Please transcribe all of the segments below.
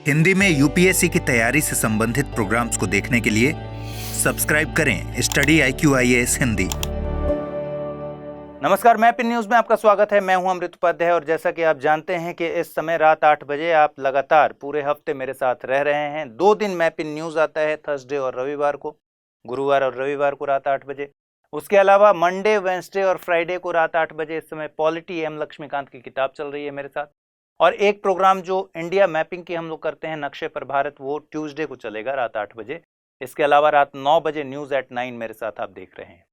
हिंदी में यूपीएससी की तैयारी से संबंधित प्रोग्राम्स को देखने के लिए सब्सक्राइब करें स्टडी IQ IAS हिंदी। नमस्कार, मैं पिन न्यूज में आपका स्वागत है। मैं हूं अमृत उपाध्याय और जैसा कि आप जानते हैं कि इस समय रात 8 बजे आप लगातार पूरे हफ्ते मेरे साथ रह रहे हैं। 2 दिन मैं पिन न्यूज आता है, थर्सडे और रविवार को, गुरुवार और रविवार को रात 8 बजे। उसके अलावा मंडे, वेंसडे और फ्राइडे को रात 8 बजे इस समय पॉलिटी एम लक्ष्मीकांत की किताब चल रही है मेरे साथ। और एक प्रोग्राम जो इंडिया मैपिंग की हम लोग करते हैं, नक्शे पर भारत, वो ट्यूसडे को चलेगा रात 8 बजे। इसके अलावा रात 9 बजे न्यूज एट 9 मेरे साथ आप देख रहे हैं।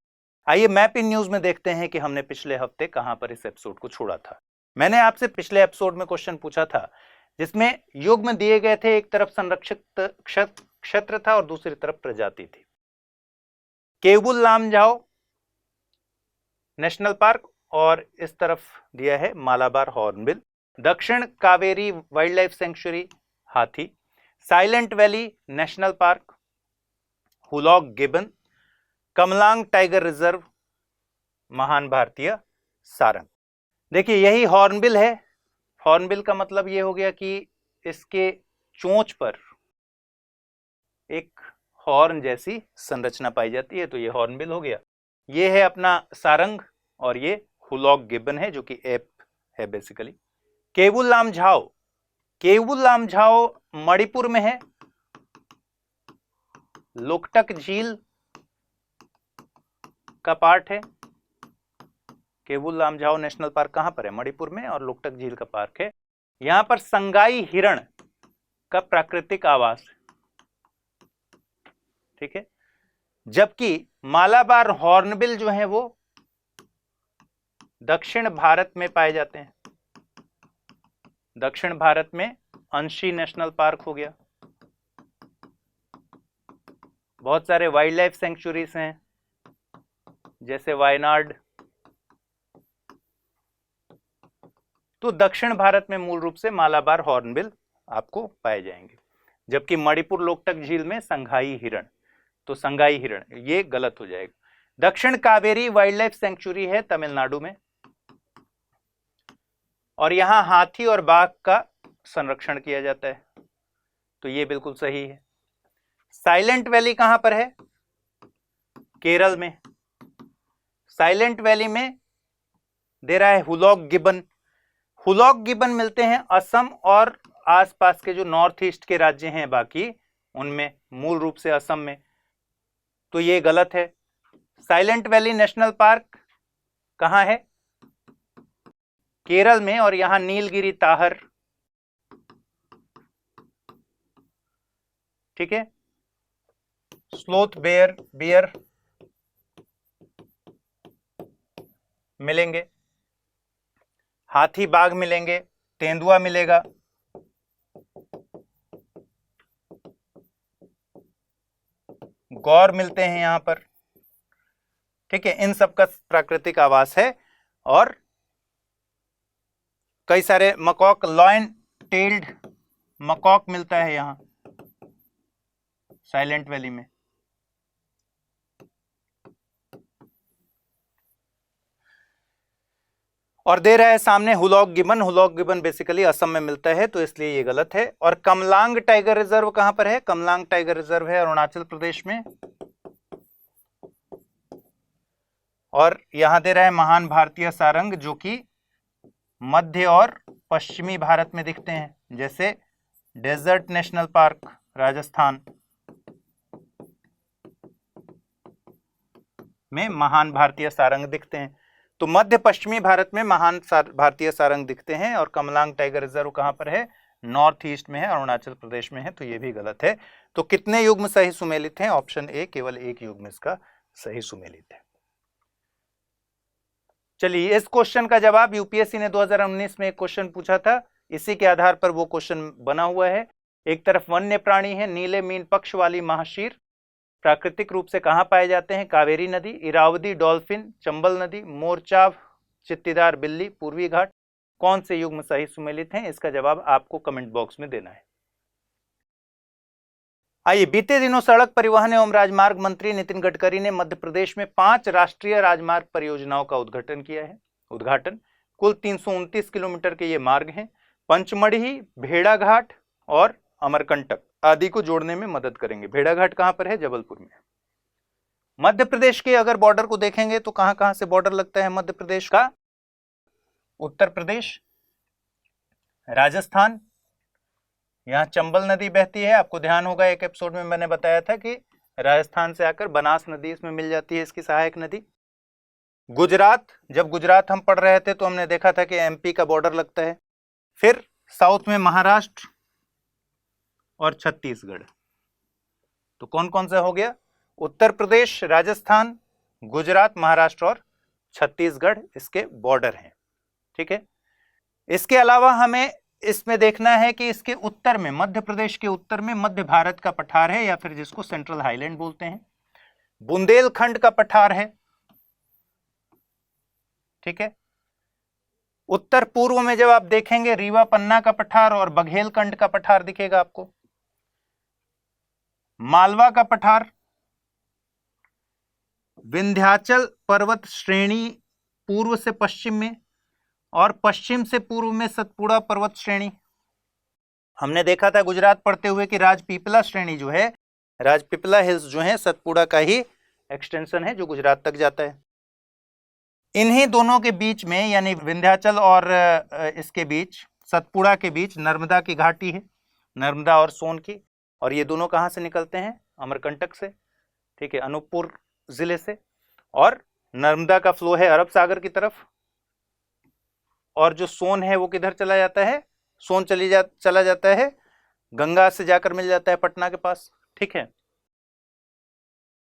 आइए मैप इन न्यूज में देखते हैं कि हमने पिछले हफ्ते कहां पर इस एपिसोड को छोड़ा था। मैंने आपसे पिछले एपिसोड में क्वेश्चन पूछा था जिसमें युग में दिए गए थे, एक तरफ संरक्षित क्षेत्र था और दूसरी तरफ प्रजाति थी। केबुल लामजाओ नेशनल पार्क और इस तरफ दिया है मालाबार हॉर्नबिल, दक्षिण कावेरी वाइल्ड लाइफ सेंचुरी हाथी, silent valley national park, hoolock gibbon, Kamalang tiger reserve, महान भारतीय सारंग। देखिए यही हॉर्नबिल है। हॉर्नबिल का मतलब ये हो गया कि इसके चोंच पर एक हॉर्न जैसी संरचना पाई जाती है, तो ये हॉर्नबिल हो गया। ये है अपना सारंग और ये हुलॉक गिबन है जो कि एप है बेसिकली। केबुल लामझाओ, केबुल लामझाओ मणिपुर में है। लोकटक झील का पार्ट है। केबुल लामझाओ नेशनल पार्क कहां पर है? मणिपुर में, और लोकटक झील का पार्क है। यहां पर संगाई हिरण का प्राकृतिक आवास, ठीक है। जबकि मालाबार हॉर्नबिल जो है वो दक्षिण भारत में पाए जाते हैं। दक्षिण भारत में अंशी नेशनल पार्क हो गया। बहुत सारे वाइल्ड लाइफ सेंचुरीज हैं जैसे वायनाड। तो दक्षिण भारत में मूल रूप से मालाबार हॉर्नबिल आपको पाए जाएंगे, जबकि मणिपुर लोकटक झील में संगाई हिरण, तो संगाई हिरण ये गलत हो जाएगा। दक्षिण कावेरी वाइल्ड लाइफ सेंचुरी है तमिलनाडु में, और यहां हाथी और बाघ का संरक्षण किया जाता है, तो ये बिल्कुल सही है। साइलेंट वैली कहां पर है? केरल में। साइलेंट वैली में दे रहा है हुलॉक गिबन। हुलॉक गिबन मिलते हैं असम और आसपास के जो नॉर्थ ईस्ट के राज्य हैं बाकी उनमें, मूल रूप से असम में, तो ये गलत है। साइलेंट वैली नेशनल पार्क कहां है? केरल में, और यहां नीलगिरी ताहर, ठीक है। स्लोथ बियर मिलेंगे, हाथी बाघ मिलेंगे, तेंदुआ मिलेगा, गौर मिलते हैं यहां पर, ठीक है। इन सब का प्राकृतिक आवास है। और कई सारे मकॉक, लॉयन टेल्ड मकॉक मिलता है यहां साइलेंट वैली में। और दे रहा है सामने hoolock gibbon. Hoolock gibbon basically Assam में मिलता है, तो इसलिए ये गलत है। और कमलांग टाइगर रिजर्व कहां पर है? कमलांग टाइगर रिजर्व है अरुणाचल प्रदेश में, और यहां दे रहा है महान भारतीय सारंग जो कि मध्य और पश्चिमी भारत में दिखते हैं, जैसे डेजर्ट नेशनल पार्क राजस्थान में महान भारतीय सारंग दिखते हैं। तो मध्य पश्चिमी भारत में महान भारतीय सारंग दिखते हैं। और कमलांग टाइगर रिजर्व कहां पर है? नॉर्थ ईस्ट में है, अरुणाचल प्रदेश में है, तो ये भी गलत है। तो कितने युग्म सही सुमेलित हैं? ऑप्शन ए, केवल एक युग्म इसका सही सुमेलित है। चलिए, इस क्वेश्चन का जवाब यूपीएससी ने 2019 में एक क्वेश्चन पूछा था, इसी के आधार पर वो क्वेश्चन बना हुआ है। एक तरफ वन्य प्राणी है नीले मीन पक्ष वाली महाशीर, प्राकृतिक रूप से कहां पाए जाते हैं? कावेरी नदी, इरावदी डॉल्फिन, चंबल नदी, मोरचाव चित्तीदार बिल्ली, पूर्वी घाट। कौन से युग्म सही सुमेलित हैं? इसका जवाब आपको कमेंट बॉक्स में देना है। आइए, बीते दिनों सड़क परिवहन एवं राजमार्ग मंत्री नितिन गडकरी ने मध्य प्रदेश में 5 राष्ट्रीय राजमार्ग परियोजनाओं का उद्घाटन किया है। कुल 329 किलोमीटर के ये मार्ग हैं। पंचमढ़ी, भेड़ाघाट और अमरकंटक आदि को जोड़ने में मदद करेंगे। भेड़ाघाट कहां पर है? जबलपुर में। मध्य प्रदेश के अगर बॉर्डर को देखेंगे तो कहां कहां से बॉर्डर लगता है मध्य प्रदेश का? उत्तर प्रदेश, राजस्थान, यहां चंबल नदी बहती है। आपको ध्यान होगा एक एपिसोड में मैंने बताया था कि राजस्थान से आकर बनास नदी इसमें मिल जाती है, इसकी सहायक नदी। गुजरात, जब गुजरात हम पढ़ रहे थे तो हमने देखा था कि एमपी का बॉर्डर लगता है। फिर साउथ में महाराष्ट्र और छत्तीसगढ़। तो कौन कौन सा हो गया? उत्तर प्रदेश, राजस्थान, गुजरात, महाराष्ट्र और छत्तीसगढ़ इसके बॉर्डर हैं। ठीक है। इसके अलावा हमें इसमें देखना है कि इसके उत्तर में, मध्य प्रदेश के उत्तर में मध्य भारत का पठार है, या फिर जिसको सेंट्रल हाईलैंड बोलते हैं। बुंदेलखंड का पठार है। ठीक है। उत्तर पूर्व में जब आप देखेंगे रीवा पन्ना का पठार और बघेलखंड का पठार दिखेगा आपको। मालवा का पठार, विंध्याचल पर्वत श्रेणी पूर्व से पश्चिम में, और पश्चिम से पूर्व में सतपुड़ा पर्वत श्रेणी। हमने देखा था गुजरात पढ़ते हुए कि राजपीपला श्रेणी जो है, राजपीपला हिल्स जो है सतपुड़ा का ही एक्सटेंशन है जो गुजरात तक जाता है। इन्हीं दोनों के बीच में, यानी विंध्याचल और इसके बीच, सतपुड़ा के बीच नर्मदा की घाटी है, नर्मदा और सोन की। और ये दोनों कहां से निकलते हैं? अमरकंटक से। ठीक है, अनूपपुर जिले से। और नर्मदा का फ्लो है अरब सागर की तरफ, और जो सोन है वो किधर चला जाता है? सोन चला जाता है गंगा से जाकर मिल जाता है पटना के पास। ठीक है।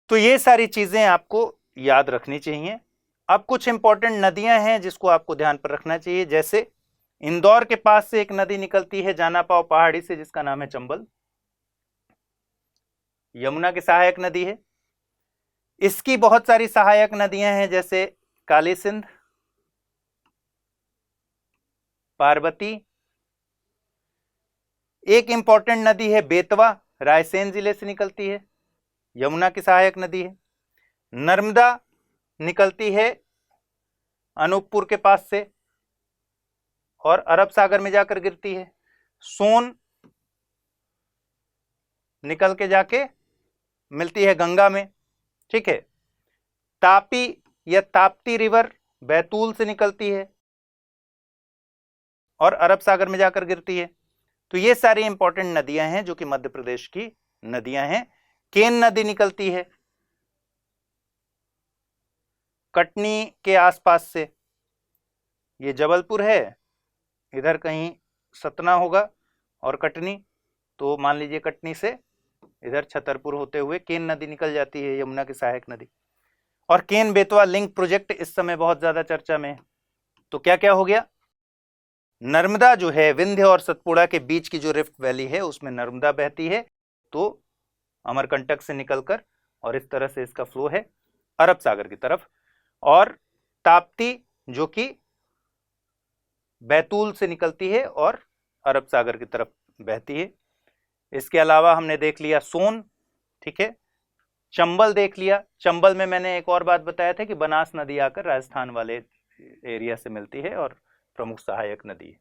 तो ये सारी चीजें आपको याद रखनी चाहिए। अब कुछ इंपॉर्टेंट नदियां हैं जिसको आपको ध्यान पर रखना चाहिए। जैसे इंदौर के पास से एक नदी निकलती है जानापाव पहाड़ी से, जिसका नाम है चंबल, यमुना की सहायक नदी है। इसकी बहुत सारी सहायक नदियां हैं, जैसे काली सिंध, पार्वती। एक इंपॉर्टेंट नदी है बेतवा, रायसेन जिले से निकलती है, यमुना की सहायक नदी है। नर्मदा निकलती है अनूपपुर के पास से और अरब सागर में जाकर गिरती है। सोन निकल के जाके मिलती है गंगा में। ठीक है। तापी या ताप्ती रिवर बैतूल से निकलती है और अरब सागर में जाकर गिरती है। तो ये सारी इंपॉर्टेंट नदियां हैं जो कि मध्य प्रदेश की नदियां हैं। केन नदी निकलती है कटनी के आसपास से, ये जबलपुर है, इधर कहीं सतना होगा और कटनी, तो मान लीजिए कटनी से इधर छतरपुर होते हुए केन नदी निकल जाती है, यमुना की सहायक नदी। और केन बेतवा लिंक प्रोजेक्ट इस समय बहुत ज्यादा चर्चा में है। तो क्या क्या हो गया? नर्मदा जो है विंध्य और सतपुड़ा के बीच की जो रिफ्ट वैली है उसमें नर्मदा बहती है, तो अमरकंटक से निकलकर, और इस तरह से इसका फ्लो है अरब सागर की तरफ। और ताप्ती जो कि बैतूल से निकलती है और अरब सागर की तरफ बहती है। इसके अलावा हमने देख लिया सोन। ठीक है। चंबल देख लिया। चंबल में मैंने एक और बात बताया था कि बनास नदी आकर राजस्थान वाले एरिया से मिलती है और प्रमुख सहायक नदी है।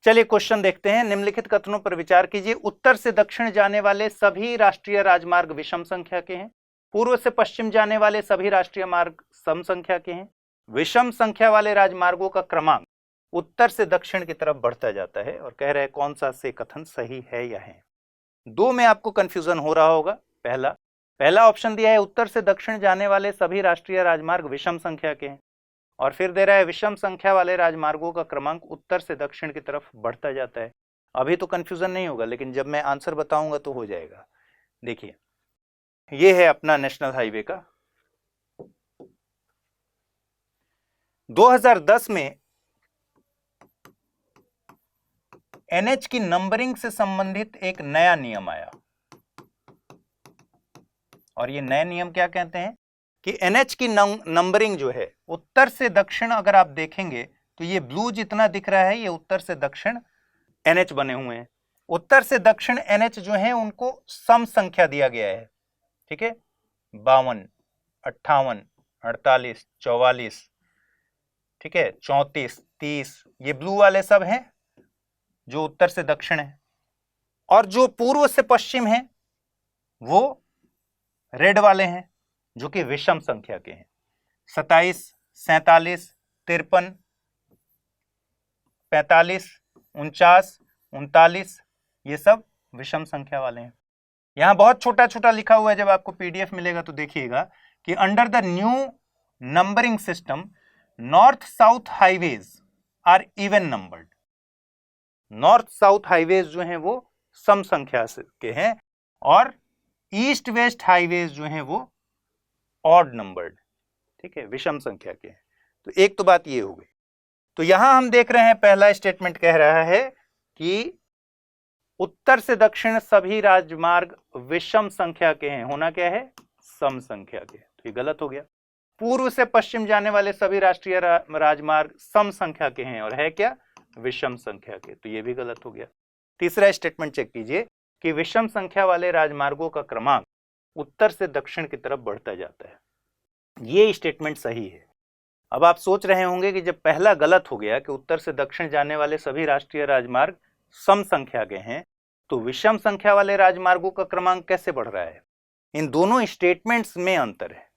चलिए क्वेश्चन देखते हैं। निम्नलिखित कथनों पर विचार कीजिए। उत्तर से दक्षिण जाने वाले सभी राष्ट्रीय राजमार्ग विषम संख्या के हैं। पूर्व से पश्चिम जाने वाले सभी राष्ट्रीय मार्ग सम संख्या के हैं। विषम संख्या वाले राजमार्गों का क्रमांक उत्तर से दक्षिण की तरफ बढ़ता जाता है। और कह रहे हैं कौन सा से कथन सही है या है। दो में आपको कंफ्यूजन हो रहा होगा। पहला ऑप्शन दिया है उत्तर से दक्षिण जाने वाले सभी राष्ट्रीय राजमार्ग विषम संख्या के हैं, और फिर दे रहा है विषम संख्या वाले राजमार्गों का क्रमांक उत्तर से दक्षिण की तरफ बढ़ता जाता है। अभी तो कंफ्यूजन नहीं होगा, लेकिन जब मैं आंसर बताऊंगा तो हो जाएगा। देखिए, ये है अपना नेशनल हाईवे का 2010 में एनएच की नंबरिंग से संबंधित एक नया नियम आया। और ये नए नियम क्या कहते हैं कि एनएच की नंबरिंग जो है उत्तर से दक्षिण, अगर आप देखेंगे तो ये ब्लू जितना दिख रहा है ये उत्तर से दक्षिण एनएच बने हुए हैं। उत्तर से दक्षिण एनएच जो है उनको सम संख्या दिया गया है। ठीक है, 52, 58, 48, 44, ठीक है, 34, 30, ये ब्लू वाले सब हैं जो उत्तर से दक्षिण है। और जो पूर्व से पश्चिम है वो रेड वाले हैं जो कि विषम संख्या के हैं। 27, 47, 53, 45, 49, 39 ये सब विषम संख्या वाले हैं। यहां बहुत छोटा छोटा लिखा हुआ है, जब आपको पीडीएफ मिलेगा तो देखिएगा कि under the new numbering system north south highways are even numbered. North south highways जो हैं वो सम संख्या के हैं और ईस्ट वेस्ट हाईवेज जो हैं वो ऑड नंबर्ड, ठीक है, विषम संख्या के हैं। तो एक तो बात ये हो गई। तो यहां हम देख रहे हैं पहला स्टेटमेंट कह रहा है कि उत्तर से दक्षिण सभी राजमार्ग विषम संख्या के हैं। होना क्या है? सम संख्या के। तो ये गलत हो गया। पूर्व से पश्चिम जाने वाले सभी राष्ट्रीय राजमार्ग सम संख्या के हैं और है क्या? विषम संख्या के। तो ये भी गलत हो गया। तीसरा स्टेटमेंट चेक कीजिए कि विषम संख्या वाले राजमार्गों का क्रमांक उत्तर से दक्षिण की तरफ बढ़ता जाता है। ये स्टेटमेंट सही है। अब आप सोच रहे होंगे कि जब पहला गलत हो गया कि उत्तर से दक्षिण जाने वाले सभी राष्ट्रीय राजमार्ग सम संख्या के हैं, तो विषम संख्या वाले राजमार्गों का क्रमांक कैसे बढ़ रहा है? इन दोनों स्टेटमेंट्स में अंतर है।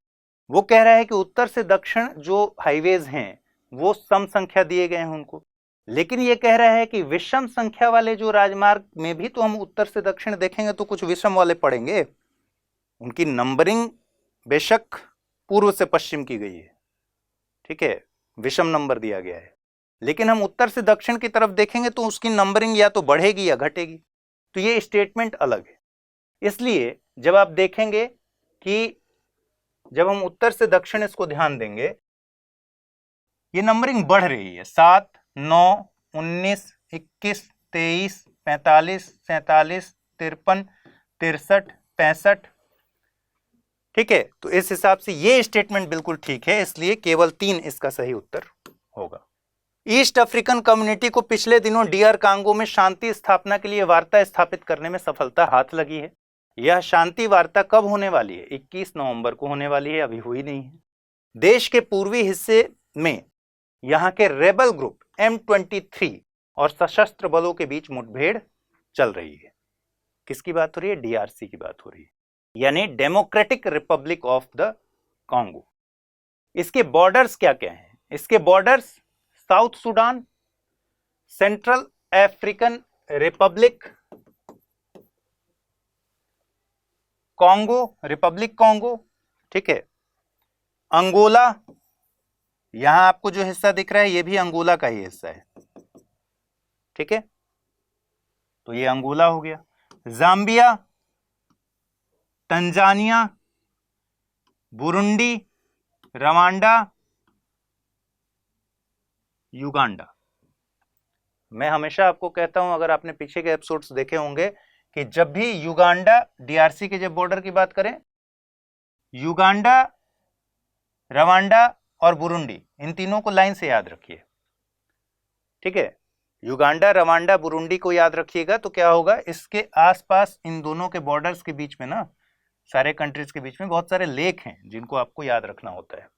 वो कह रहा है कि उत्तर से दक्षिण जो हाईवेज हैं वो सम संख्या दिए गए हैं उनको, लेकिन ये कह रहा है कि विषम संख्या वाले जो राजमार्ग में भी तो हम उत्तर से दक्षिण देखेंगे तो कुछ विषम वाले पड़ेंगे। उनकी नंबरिंग बेशक पूर्व से पश्चिम की गई है, ठीक है, विषम नंबर दिया गया है, लेकिन हम उत्तर से दक्षिण की तरफ देखेंगे तो उसकी नंबरिंग या तो बढ़ेगी या घटेगी। तो ये स्टेटमेंट अलग है। इसलिए जब आप देखेंगे कि जब हम उत्तर से दक्षिण इसको ध्यान देंगे, ये नंबरिंग बढ़ रही है। 7, 9, 19, 21, 23, 45, 47, 53, 63, 65, ठीक है। तो इस हिसाब से ये स्टेटमेंट बिल्कुल ठीक है, इसलिए केवल 3 इसका सही उत्तर होगा। ईस्ट अफ्रीकन कम्युनिटी को पिछले दिनों DR कांगो में शांति स्थापना के लिए वार्ता स्थापित करने में सफलता हाथ लगी है। यह शांति वार्ता कब होने वाली है? 21 नवंबर को होने वाली है, अभी हुई नहीं है। देश के पूर्वी हिस्से में यहां के रेबल ग्रुप M23 और सशस्त्र बलों के बीच मुठभेड़ चल रही है। किसकी बात हो रही है? DRC की बात हो रही है, यानी democratic Republic of the Congo. इसके बॉर्डर्स क्या क्या हैं? इसके borders south Sudan, central African Republic, Congo, Republic Congo, ठीक है, अंगोला, यहां आपको जो हिस्सा दिख रहा है ये भी अंगोला का ही हिस्सा है, ठीक है, तो ये अंगोला हो गया। Zambia, Tanzania, Burundi, Rwanda, Uganda. मैं हमेशा आपको कहता हूं, अगर आपने पीछे के एपिसोड्स देखे होंगे, कि जब भी युगांडा DRC के जब बॉर्डर की बात करें, युगांडा, रवांडा और बुरुंडी, इन तीनों को लाइन से याद रखिए, ठीक है। युगांडा, रवांडा, बुरुंडी को याद रखिएगा तो क्या होगा, इसके आसपास इन दोनों के बॉर्डर्स के बीच में ना, सारे कंट्रीज के बीच में बहुत सारे लेक हैं जिनको आपको याद रखना होता है।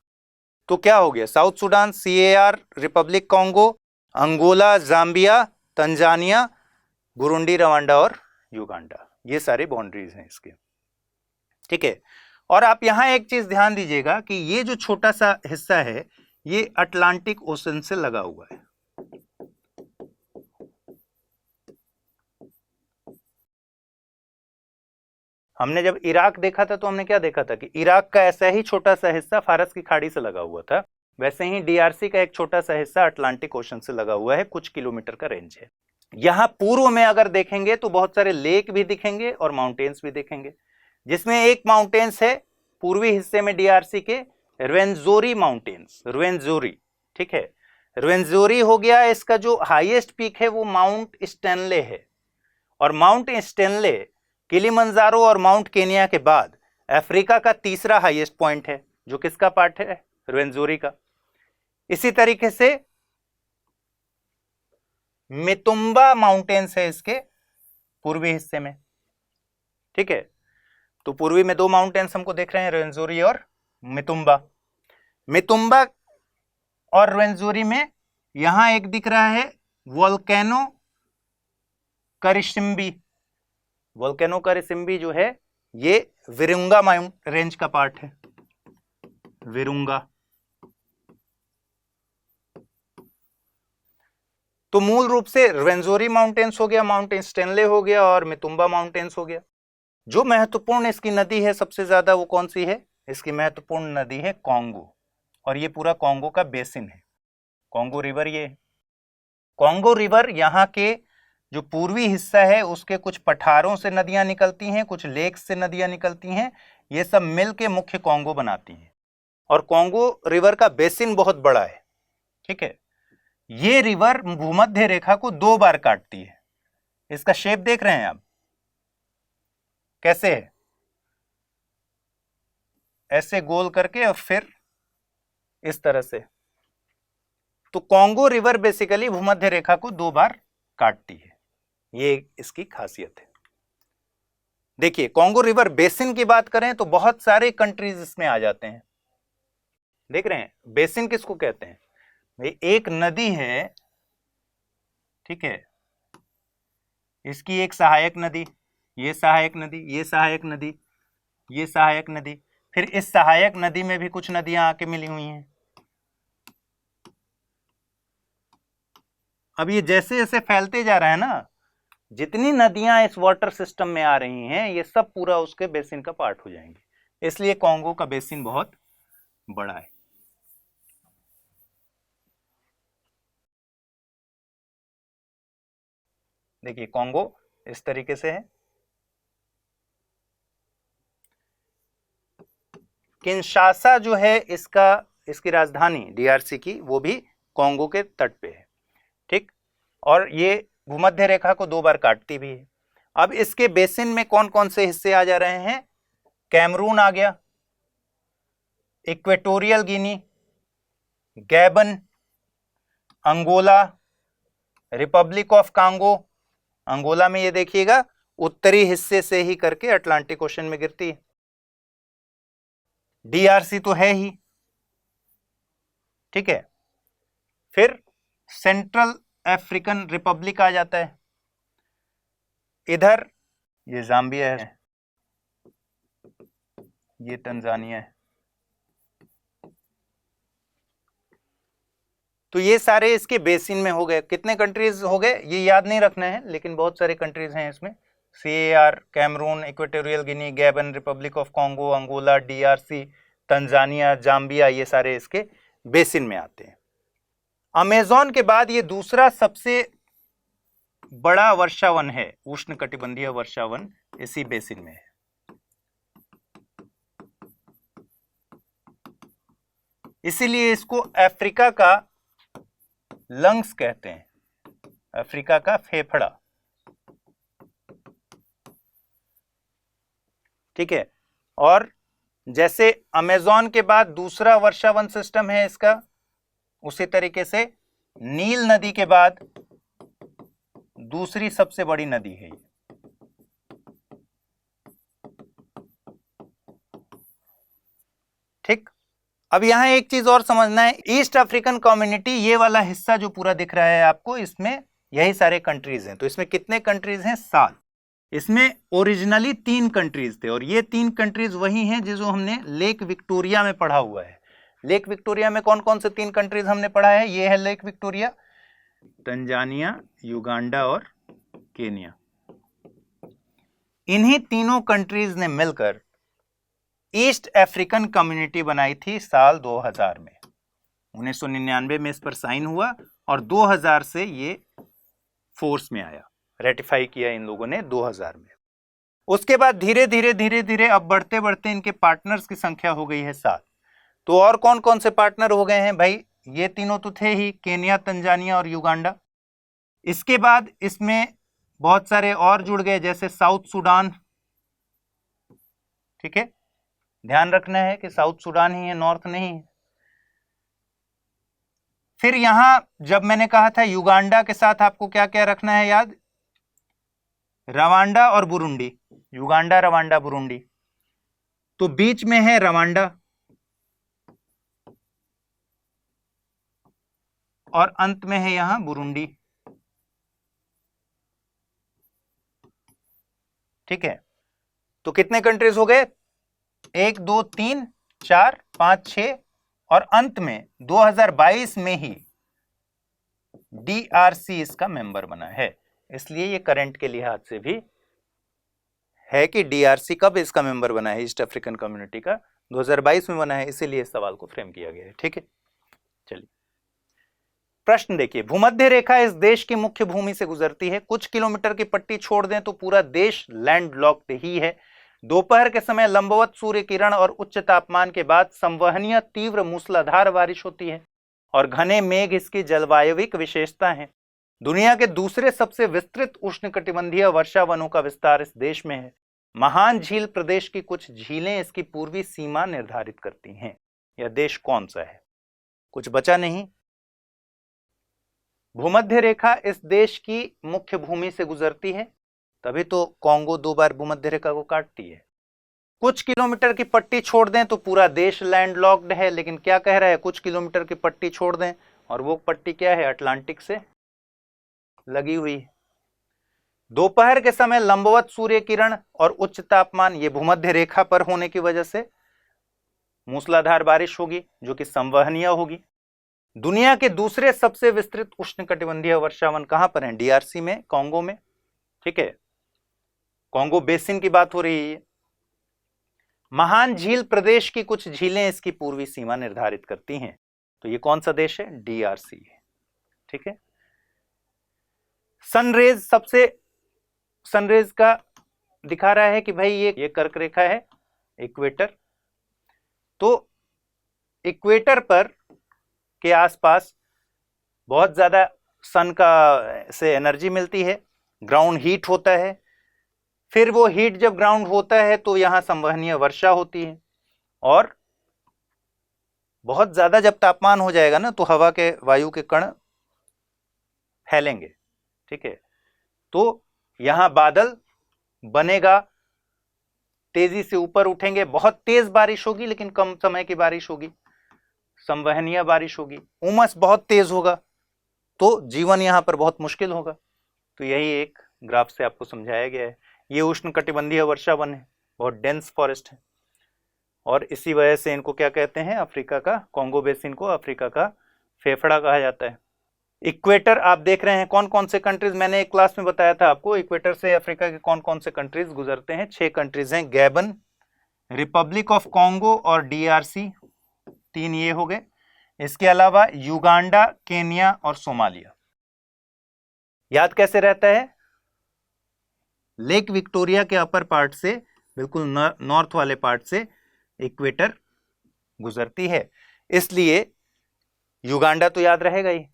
तो क्या हो गया? South Sudan, CAR, Republic Congo, Angola, Zambia, Tanzania, Burundi, Rwanda और युगांडा, ये सारी बाउंड्रीज हैं इसके, ठीक है। और आप यहां एक चीज ध्यान दीजिएगा कि ये जो छोटा सा हिस्सा है ये अटलांटिक ओशन से लगा हुआ है। हमने जब इराक देखा था तो हमने क्या देखा था कि इराक का ऐसा ही छोटा सा हिस्सा फारस की खाड़ी से लगा हुआ था, वैसे ही DRC का एक छोटा सा हिस्सा अटलांटिक ओशन से लगा हुआ है, कुछ किलोमीटर का रेंज है। यहां पूर्व में अगर देखेंगे तो बहुत सारे लेक भी दिखेंगे और माउंटेन्स भी दिखेंगे, जिसमें एक माउंटेन्स है पूर्वी हिस्से में DRC के, रुवेंजोरी माउंटेन्स, रुवेंजोरी, ठीक है। रुवेंजोरी हो गया, इसका जो हाईएस्ट पीक है वो माउंट स्टैनले है, और माउंट स्टैनले किलिमंजारो और माउंट केनिया के बाद अफ्रीका का तीसरा हाईएस्ट पॉइंट है, जो किसका पार्ट है? रुवेंजोरी का। इसी तरीके से मितुम्बा माउंटेन्स है इसके पूर्वी हिस्से में, ठीक है। तो पूर्वी में 2 माउंटेन्स हमको देख रहे हैं, रुवेंजोरी और मितुम्बा। मितुम्बा और रुवेंजोरी में यहां एक दिख रहा है वोल्केनो करिशिम्बी, वोल्केनो करिसिम्बी जो है ये विरुंगा माउंट रेंज का पार्ट है, विरुंगा। तो मूल रूप से रेवेंजोरी माउंटेन्स हो गया, माउंट स्टेनले हो गया और मितुम्बा माउंटेन्स हो गया। जो महत्वपूर्ण इसकी नदी है सबसे ज्यादा वो कौन सी है? इसकी महत्वपूर्ण नदी है कॉन्गो, और ये पूरा कॉन्गो का बेसिन है, कॉन्गो रिवर ये है। कॉन्गो रिवर यहाँ के जो पूर्वी हिस्सा है उसके कुछ पठारों से नदियां निकलती हैं, कुछ लेक्स से नदियां निकलती हैं, ये सब मिल के मुख्य कॉन्गो बनाती हैं। और कॉन्गो रिवर का बेसिन बहुत बड़ा है, ठीक है। ये रिवर भूमध्य रेखा को 2 बार काटती है। इसका शेप देख रहे हैं आप कैसे है, ऐसे गोल करके और फिर इस तरह से। तो कॉन्गो रिवर बेसिकली भूमध्य रेखा को 2 बार काटती है, ये इसकी खासियत है। देखिए कॉन्गो रिवर बेसिन की बात करें तो बहुत सारे कंट्रीज इसमें आ जाते हैं। देख रहे हैं बेसिन किसको कहते हैं? भाई एक नदी है, ठीक है, इसकी एक सहायक नदी, ये सहायक नदी, ये सहायक नदी, ये सहायक नदी, फिर इस सहायक नदी में भी कुछ नदियां आके मिली हुई हैं। अब ये जैसे जैसे फैलते जा रहा है ना, जितनी नदियां इस वाटर सिस्टम में आ रही हैं ये सब पूरा उसके बेसिन का पार्ट हो जाएंगे। इसलिए कॉन्गो का बेसिन बहुत बड़ा है। देखिए कॉन्गो इस तरीके से है। किंशासा जो है इसकी राजधानी डीआरसी की, वो भी कॉन्गो के तट पे है, ठीक। और ये भूमध्य रेखा को 2 बार काटती भी है। अब इसके बेसिन में कौन कौन से हिस्से आ जा रहे हैं? कैमरून आ गया, Equatorial Guinea, Gabon, Angola, Republic of Congo. Angola में ये देखिएगा उत्तरी हिस्से से ही करके अटलांटिक ओशन में गिरती है। डीआरसी तो है ही, ठीक है। फिर सेंट्रल अफ्रीकन रिपब्लिक आ जाता है, इधर ये जाम्बिया है, ये तंजानिया है। तो ये सारे इसके बेसिन में हो गए। कितने कंट्रीज हो गए ये याद नहीं रखना है, लेकिन बहुत सारे कंट्रीज हैं इसमें। CAR, Cameroon, Equatorial Guinea, Gabon, Republic of Congo, Angola, DRC, Tanzania, Zambia, ये सारे इसके बेसिन में आते हैं। अमेज़न के बाद ये दूसरा सबसे बड़ा वर्षावन है, उष्णकटिबंधीय वर्षावन इसी बेसिन में है। इसीलिए इसको अफ्रीका का लंग्स कहते हैं, अफ्रीका का फेफड़ा, ठीक है। और जैसे अमेज़न के बाद दूसरा वर्षावन सिस्टम है इसका, उसी तरीके से नील नदी के बाद दूसरी सबसे बड़ी नदी है ये, ठीक। अब यहां एक चीज और समझना है, ईस्ट अफ्रीकन कम्युनिटी, ये वाला हिस्सा जो पूरा दिख रहा है आपको, इसमें यही सारे कंट्रीज हैं। तो इसमें कितने कंट्रीज हैं? 7। इसमें ओरिजिनली 3 कंट्रीज थे, और ये 3 कंट्रीज वही हैं जो हमने लेक विक्टोरिया में पढ़ा हुआ है। लेक विक्टोरिया में कौन कौन से 3 कंट्रीज हमने पढ़ा है? ये है लेक विक्टोरिया, तंजानिया, युगांडा और केनिया। इन्हीं तीनों कंट्रीज ने मिलकर ईस्ट अफ्रीकन कम्युनिटी बनाई थी साल 2000 में। 1999 में इस पर साइन हुआ और 2000 से ये फोर्स में आया, रेटिफाई किया इन लोगों ने 2000 में। उसके बाद धीरे धीरे अब बढ़ते बढ़ते इनके पार्टनर्स की संख्या हो गई है 7। तो और कौन कौन से पार्टनर हो गए हैं भाई? ये तीनों तो थे ही, केनिया, तंजानिया और युगांडा। इसके बाद इसमें बहुत सारे और जुड़ गए, जैसे साउथ सूडान, ठीक है। ध्यान रखना है कि साउथ सूडान ही है, नॉर्थ नहीं है। फिर यहां जब मैंने कहा था युगांडा के साथ आपको क्या क्या रखना है याद, रवांडा और बुरुंडी, युगांडा, रवांडा, बुरुंडी। तो बीच में है रवांडा और अंत में है यहां बुरुंडी। ठीक है, तो कितने कंट्रीज हो गए? 1 2 3 4 5 6 और अंत में 2022 में ही DRC इसका मेंबर बना है। इसलिए ये करंट के लिहाज से भी है कि DRC कब इसका मेंबर बना है, ईस्ट अफ्रीकन कम्युनिटी का 2022 में बना है, इसीलिए इस सवाल को फ्रेम किया गया है। ठीक है, चलिए प्रश्न देखिए, भूमध्य रेखा इस देश की मुख्य भूमि से गुजरती है। कुछ किलोमीटर की पट्टी छोड़ दें तो पूरा देश लैंडलॉक्ड ही है। दोपहर के समय लंबवत सूर्य किरण और उच्च तापमान के बाद संवहनीय तीव्र मूसलाधार बारिश होती है और घने मेघ इसकी जलवायविक विशेषता है। दुनिया के दूसरे सबसे विस्तृत उष्णकटिबंधीय वर्षा वनों का विस्तार इस देश में है। महान झील प्रदेश की कुछ झीलें इसकी पूर्वी सीमा निर्धारित करती हैं। यह देश कौन सा है? कुछ बचा नहीं। भूमध्य रेखा इस देश की मुख्य भूमि से गुजरती है, तभी तो कॉन्गो 2 बार भूमध्य रेखा को काटती है। कुछ किलोमीटर की पट्टी छोड़ दें तो पूरा देश लैंडलॉक्ड है, लेकिन क्या कह रहा है? कुछ किलोमीटर की पट्टी छोड़ दें, और वो पट्टी क्या है? अटलांटिक से लगी हुई है। दोपहर के समय लंबवत सूर्य किरण और उच्च तापमान, ये भूमध्य रेखा पर होने की वजह से मूसलाधार बारिश होगी जो कि संवहनीय होगी। दुनिया के दूसरे सबसे विस्तृत उष्णकटिबंधीय वर्षावन कहां पर है? DRC में, कॉन्गो में। ठीक है, कॉन्गो बेसिन की बात हो रही है। महान झील प्रदेश की कुछ झीलें इसकी पूर्वी सीमा निर्धारित करती हैं। तो ये कौन सा देश है? DRC है। ठीक है, सनरेज का दिखा रहा है कि भाई ये कर्क रेखा है, इक्वेटर। तो इक्वेटर पर के आसपास बहुत ज्यादा सन का से एनर्जी मिलती है, ग्राउंड हीट होता है। फिर वो हीट जब ग्राउंड होता है तो यहां संवहनीय वर्षा होती है, और बहुत ज्यादा जब तापमान हो जाएगा ना तो हवा के वायु के कण फैलेंगे। ठीक है, तो यहां बादल बनेगा, तेजी से ऊपर उठेंगे, बहुत तेज बारिश होगी लेकिन कम समय की बारिश होगी, संवहनीय बारिश होगी। उमस बहुत तेज होगा तो जीवन यहां पर बहुत मुश्किल होगा। तो यही एक ग्राफ से आपको समझाया गया है। ये उष्णकटिबंधीय वर्षा वन है, बहुत डेंस फॉरेस्ट है, और इसी वजह से इनको क्या कहते हैं? अफ्रीका का, कॉन्गो बेसिन को अफ्रीका का फेफड़ा कहा जाता है। इक्वेटर आप देख रहे हैं, कौन कौन से कंट्रीज, मैंने एक क्लास में बताया था आपको, इक्वेटर से अफ्रीका के कौन कौन से कंट्रीज गुजरते हैं। 6 कंट्रीज हैं, गैबन, रिपब्लिक ऑफ कॉन्गो और DRC, 3 ये हो गए। इसके अलावा युगांडा, केन्या और सोमालिया। याद कैसे रहता है? लेक विक्टोरिया के अपर पार्ट से, बिल्कुल नॉर्थ वाले पार्ट से इक्वेटर गुजरती है, इसलिए युगांडा तो याद रहेगा ही,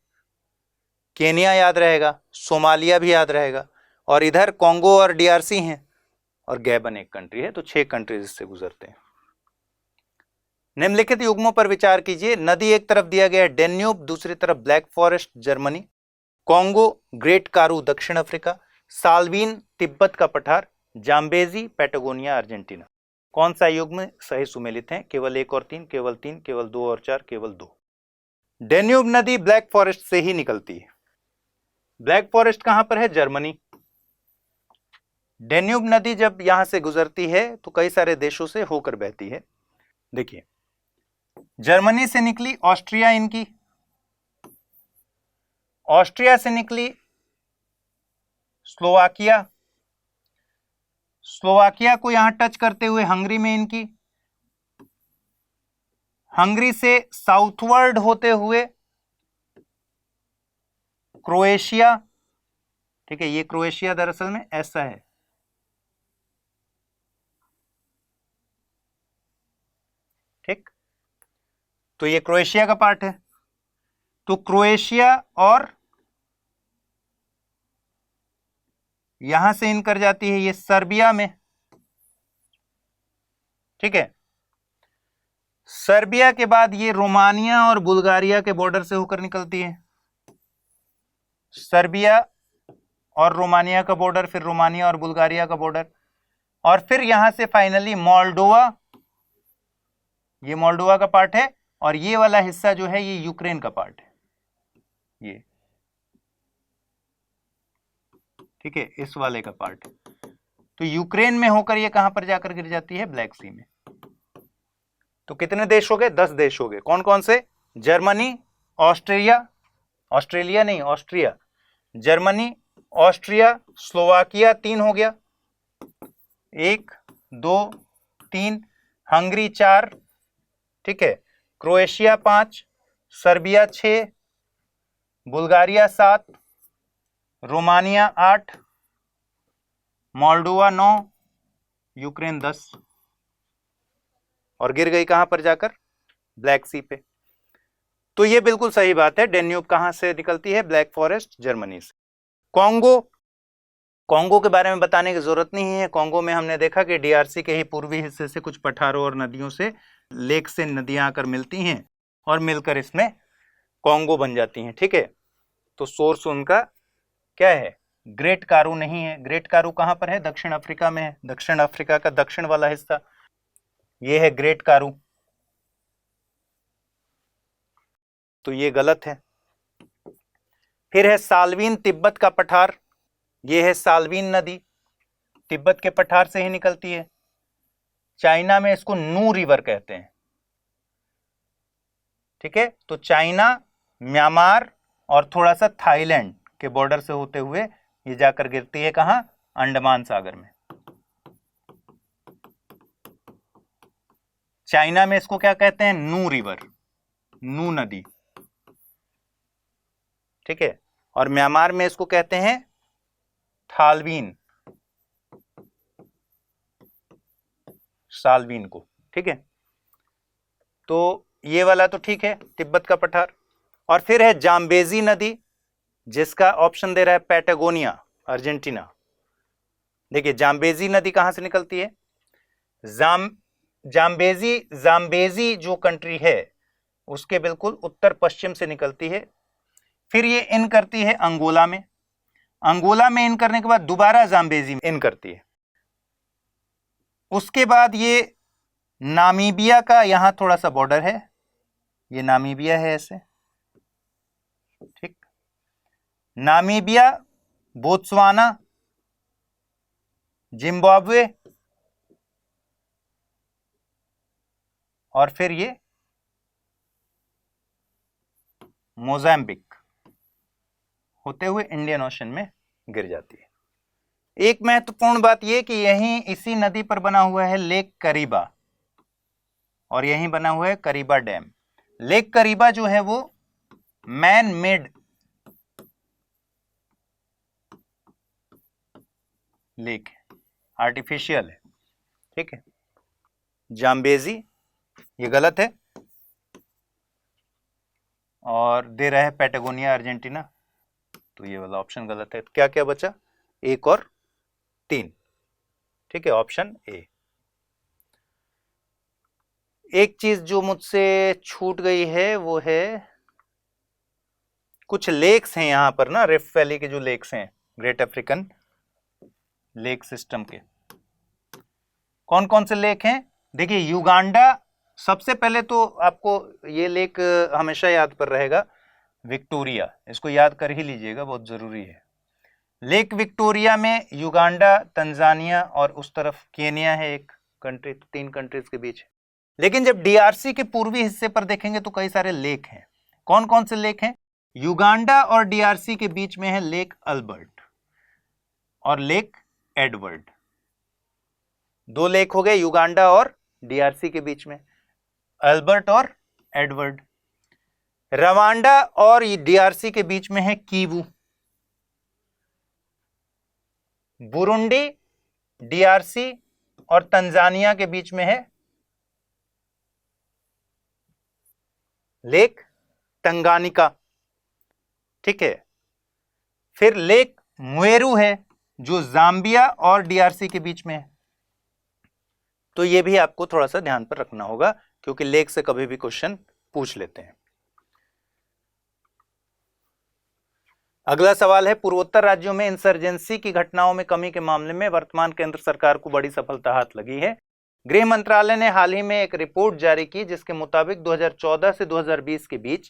केन्या याद रहेगा, सोमालिया भी याद रहेगा, और इधर कॉन्गो और DRC हैं, और गैबन एक कंट्री है। तो 6 कंट्रीज इससे गुजरते हैं। निम्नलिखित युग्मों पर विचार कीजिए। नदी एक तरफ दिया गया है डेन्यूब, दूसरी तरफ Black Forest Germany, Congo Great Karoo दक्षिण अफ्रीका, साल्वीन तिब्बत का पठार, जाम्बेजी पैटागोनिया अर्जेंटीना। कौन सा युग्म सही सुमेलित है? केवल 1 और 3, केवल 3, केवल 2 और 4, केवल 2। डेन्यूब नदी ब्लैक फॉरेस्ट से ही निकलती है। ब्लैक फॉरेस्ट कहां पर है? जर्मनी। डेन्यूब नदी जब यहां से गुजरती है तो कई सारे देशों से होकर बहती है। देखिए, जर्मनी से निकली ऑस्ट्रिया, इनकी ऑस्ट्रिया से निकली स्लोवाकिया, स्लोवाकिया को यहां टच करते हुए हंगरी में इनकी, हंगरी से साउथवर्ड होते हुए क्रोएशिया। ठीक है, ये क्रोएशिया दरअसल में ऐसा है। ठीक, तो ये क्रोएशिया का पार्ट है। तो क्रोएशिया और यहां से इन कर जाती है ये सर्बिया में। ठीक है, सर्बिया के बाद ये रोमानिया और बुल्गारिया के बॉर्डर से होकर निकलती है। सर्बिया और रोमानिया का बॉर्डर, फिर रोमानिया और बुल्गारिया का बॉर्डर, और फिर यहां से फाइनली मोल्डोवा, ये मोल्डोवा का पार्ट है, और ये वाला हिस्सा जो है ये यूक्रेन का पार्ट है, ये। ठीक है, इस वाले का पार्ट। तो यूक्रेन में होकर ये कहां पर जाकर गिर जाती है? ब्लैक सी में। तो कितने देश हो गए? 10 देश हो गए। कौन कौन से? जर्मनी, ऑस्ट्रेलिया, ऑस्ट्रेलिया नहीं ऑस्ट्रिया, जर्मनी, ऑस्ट्रिया, स्लोवाकिया, 3 हो गया, 1 2 3, हंगरी 4, ठीक है, Croatia 5, Serbia 6, Bulgaria 7, Romania 8, Moldova 9, Ukraine 10, और गिर गई कहां पर जाकर? ब्लैक सी पे। तो ये बिल्कुल सही बात है। डेन्यूब कहां से निकलती है? ब्लैक फॉरेस्ट, जर्मनी से। कॉन्गो, कॉन्गो के बारे में बताने की जरूरत नहीं है। कॉन्गो में हमने देखा कि डीआरसी के ही पूर्वी हिस्से से कुछ पठारों और नदियों से, लेक से नदियां आकर मिलती हैं और मिलकर इसमें कॉन्गो बन जाती हैं, ठीक है। तो सोर्स उनका क्या है? ग्रेट कारू नहीं है। ग्रेट कारू कहां पर है? दक्षिण अफ्रीका में है। दक्षिण अफ्रीका का दक्षिण वाला हिस्सा ये है ग्रेट कारू, तो ये गलत है। फिर है साल्वीन, तिब्बत का पठार, ये है साल्वीन नदी, तिब्बत के पठार से ही निकलती है। चाइना में इसको नू रिवर कहते हैं, ठीक है। तो चाइना, म्यांमार और थोड़ा सा थाईलैंड के बॉर्डर से होते हुए ये जाकर गिरती है कहां? अंडमान सागर में। चाइना में इसको क्या कहते हैं? नू रिवर, नू नदी, ठीक है। और म्यांमार में इसको कहते हैं थालवीन, साल्वीन को, ठीक है। तो ये वाला तो ठीक है, तिब्बत का पठार। और फिर है जाम्बेजी नदी, जिसका ऑप्शन दे रहा है पैटागोनिया, अर्जेंटीना। देखिए जाम्बेजी नदी कहां से निकलती है? जाम्बेजी जो कंट्री है उसके बिल्कुल उत्तर पश्चिम से निकलती है। फिर ये इन करती है अंगोला में, अंगोला में इन करने के बाद दोबारा जाम्बेजी में इन करती है। उसके बाद ये नामीबिया का यहां थोड़ा सा बॉर्डर है, ये नामीबिया है ऐसे, ठीक। नामीबिया, बोत्सवाना, जिम्बाब्वे, और फिर ये मोजाम्बिक होते हुए इंडियन ओशन में गिर जाती है। एक महत्वपूर्ण बात यह कि यहीं इसी नदी पर बना हुआ है लेक करीबा, और यहीं बना हुआ है करीबा डैम। लेक करीबा जो है वो मैन मेड लेक है, आर्टिफिशियल है, ठीक है। जाम्बेजी ये गलत है, और दे रहा है पैटागोनिया, अर्जेंटीना, तो ये वाला ऑप्शन गलत है। क्या क्या बचा? 1 और 3, ठीक है, ऑप्शन ए। एक चीज जो मुझसे छूट गई है वो है कुछ लेक्स हैं यहां पर ना, रिफ्ट वैली के जो लेक्स हैं, ग्रेट अफ्रीकन लेक सिस्टम के, कौन कौन से लेक हैं? देखिए युगांडा, सबसे पहले तो आपको ये लेक हमेशा याद पर रहेगा, विक्टोरिया, इसको याद कर ही लीजिएगा, बहुत जरूरी है। लेक विक्टोरिया में युगांडा, तंजानिया और उस तरफ केनिया है एक कंट्री, 3 कंट्रीज के बीच है। लेकिन जब डीआरसी के पूर्वी हिस्से पर देखेंगे तो कई सारे लेक हैं। कौन कौन से लेक हैं? युगांडा और डीआरसी के बीच में है लेक अल्बर्ट और लेक एडवर्ड, 2 लेक हो गए युगांडा और डीआरसी के बीच में, अल्बर्ट और एडवर्ड। रवांडा और डीआरसी के बीच में है कीवू। बुरुंडी, डीआरसी और तंजानिया के बीच में है लेक तंगानिका, ठीक है। फिर लेक मुएरू है जो जाम्बिया और डीआरसी के बीच में है। तो यह भी आपको थोड़ा सा ध्यान पर रखना होगा, क्योंकि लेक से कभी भी क्वेश्चन पूछ लेते हैं। अगला सवाल है, पूर्वोत्तर राज्यों में इंसर्जेंसी की घटनाओं में कमी के मामले में वर्तमान केंद्र सरकार को बड़ी सफलता हाथ लगी है। गृह मंत्रालय ने हाल ही में एक रिपोर्ट जारी की जिसके मुताबिक 2014 से 2020 के बीच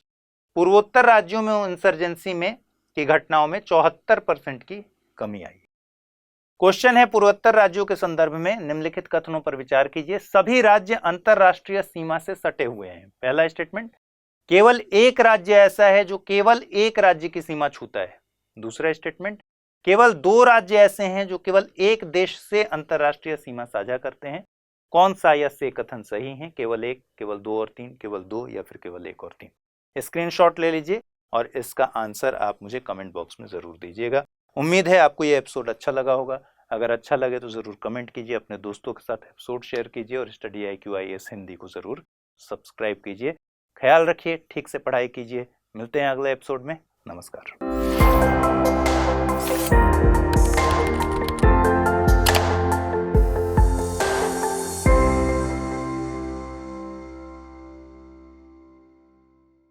पूर्वोत्तर राज्यों में इंसर्जेंसी में की घटनाओं में 74% की कमी आई। क्वेश्चन है, पूर्वोत्तर राज्यों के संदर्भ में निम्नलिखित कथनों पर विचार कीजिए। सभी राज्य अंतरराष्ट्रीय सीमा से सटे हुए हैं। पहला स्टेटमेंट, केवल एक राज्य ऐसा है जो केवल एक राज्य की सीमा छूता है। दूसरा स्टेटमेंट, केवल 2 राज्य ऐसे हैं जो केवल एक देश से अंतरराष्ट्रीय सीमा साझा करते हैं। कौन सा या से कथन सही है? केवल 1, केवल 2 और 3, केवल 2 या फिर केवल 1 और 3। स्क्रीनशॉट ले लीजिए और इसका आंसर आप मुझे कमेंट बॉक्स में जरूर दीजिएगा। उम्मीद है आपको ये एपिसोड अच्छा लगा होगा। अगर अच्छा लगे तो जरूर कमेंट कीजिए, अपने दोस्तों के साथ एपिसोड शेयर कीजिए और स्टडी IQ IAS हिंदी को जरूर सब्सक्राइब कीजिए। ख्याल रखिए, ठीक से पढ़ाई कीजिए। मिलते हैं अगले एपिसोड में। नमस्कार।